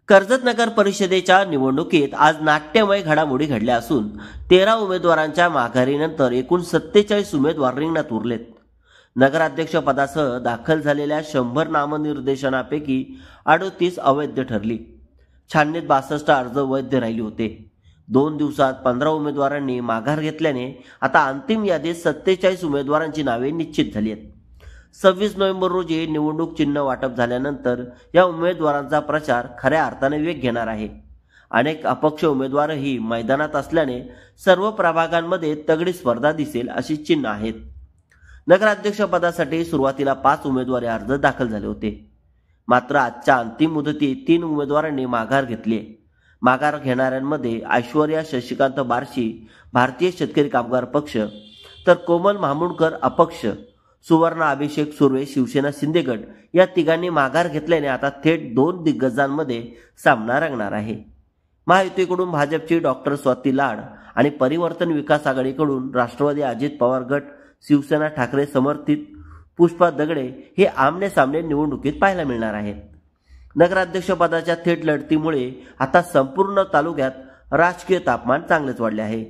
कर्जत नगर परिषदेच्या निवडणुकीत आज नाट्यमय घडामोडी घडल्या असून 13 उमेदवारांच्या माघारीनंतर एकूण 47 उमेदवार रिंगणात उरलेत. नगराध्यक्ष पदासह दाखल झालेल्या 100 नामनिर्देशनापैकी 38 अवैध ठरली. छाननीत 62 अर्ज वैध राहिले होते. 2 दिवसात 15 उमेदवारांनी माघार घेतल्याने आता अंतिम यादीत 47 उमेदवारांची नावे निश्चित झाली आहेत. 26 नोव्हेंबर रोजी निवडणूक चिन्ह वाटप झाल्यानंतर या उमेदवारांचा प्रचार खऱ्या अर्थाने वेग घेणार आहे. अनेक अपक्ष उमेदवारही मैदानात असल्याने सर्व प्रभागांमध्ये तगडी स्पर्धा दिसेल अशी चिन्ह आहेत. नगराध्यक्ष पदासाठी सुरुवातीला 5 उमेदवारी अर्ज दाखल झाले होते. मात्र आजच्या अंतिम मुदतीत 3 उमेदवारांनी माघार घेतली. माघार घेणाऱ्यांमध्ये ऐश्वर्या शशिकांत बार्शी भारतीय शेतकरी कामगार पक्ष, तर कोमल मामुंडकर अपक्ष, सुवर्णा अभिषेक सुर्वे शिवसेना शिंदे गट या तिघांनी माघार घेतल्याने आता थेट 2 दिग्गजांमध्ये सामना रंगणार आहे. महायुतीकडून भाजपची डॉक्टर स्वाती लाड आणि परिवर्तन विकास आघाडीकडून राष्ट्रवादी अजित पवार गट, शिवसेना ठाकरे समर्थित पुष्पा दगडे हे आमने सामने निवडणुकीत पाहायला मिळणार आहेत. नगराध्यक्ष पदाच्या थेट लढतीमुळे आता संपूर्ण तालुक्यात राजकीय तापमान चांगलेच वाढले आहे.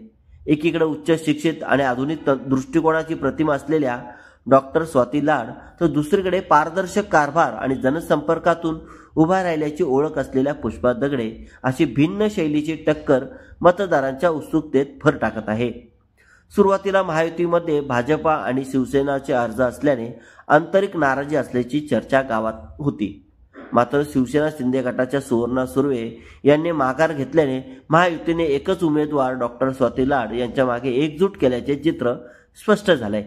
एकीकडे उच्च शिक्षित आणि आधुनिक दृष्टिकोनाची प्रतिमा असलेल्या डॉक्टर स्वाती लाड, तर दुसरीकडे पारदर्शक कारभार आणि जनसंपर्कातून उभा राहिल्याची ओळख असलेल्या पुष्पा दगडे अशी भिन्न शैलीची टक्कर मतदारांच्या उत्सुकतेत भर टाकत आहे. सुरुवातीला महायुतीमध्ये भाजपा आणि शिवसेनाचे अर्ज असल्याने आंतरिक नाराजी असल्याची चर्चा गावात होती. मात्र शिवसेना शिंदे गटाच्या सुवर्णा सुर्वे यांनी माघार घेतल्याने महायुतीने एकच उमेदवार डॉक्टर स्वाती लाड यांच्या मागे एकजूट केल्याचे चित्र स्पष्ट झाले.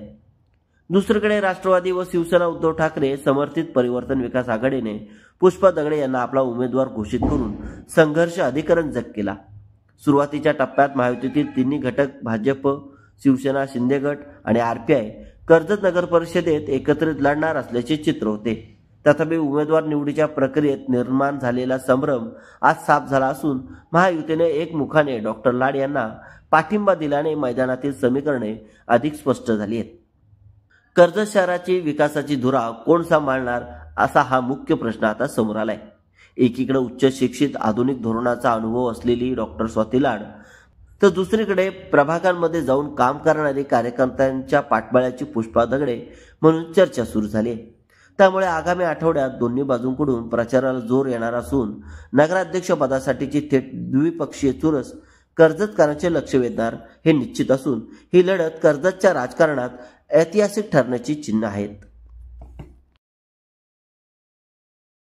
दुसरीकडे राष्ट्रवादी व शिवसेना उद्धव ठाकरे समर्थित परिवर्तन विकास आघाडीने पुष्पा दगडे यांना आपला उमेदवार घोषित करून संघर्ष अधिक रंजक केला. सुरुवातीच्या टप्प्यात महायुतीतील तिन्ही घटक भाजप, शिवसेना शिंदे गट आणि आरपीआय कर्जत नगर परिषदेत एकत्रित लढणार असल्याचे चित्र होते. तथापि उमेदवार निवडीच्या प्रक्रियेत निर्माण झालेला संभ्रम आज साफ झाला असून महायुतीने एकमुखाने डॉक्टर लाड यांना पाठिंबा दिल्याने मैदानातील समीकरणे अधिक स्पष्ट झाली आहेत. कर्जत शहराची विकासाची धुरा कोण सांभाळणार असा हा मुख्य प्रश्न आता समोर आलाय. एकीकडे उच्च शिक्षित आधुनिक धोरणाचा अनुभव असलेली डॉक्टर स्वाती लाड, तर दुसरीकडे प्रभागांमध्ये जाऊन काम करणारी कार्यकर्त्यांच्या पाठबळाची पुष्पा दगडे म्हणून चर्चा सुरू झाली. त्यामुळे आगामी आठवड्यात दोन्ही बाजूंकडून प्रचाराला जोर येणार असून नगराध्यक्ष पदासाठीची थेट द्विपक्षीय चुरस कर्जतकरांचे लक्ष वेधणार हे निश्चित असून ही लढत कर्जतच्या राजकारणात ऐतिहासिक ठरण्याची चिन्ह आहेत.